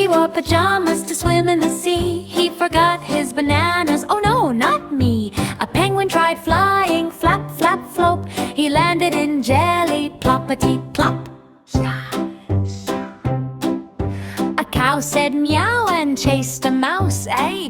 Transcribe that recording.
He wore pajamas to swim in the sea. He forgot his bananas, oh no, not me. A penguin tried flying, flap, flap, flop. He landed in jelly, ploppity, plop. A cow said meow and chased a mouse. A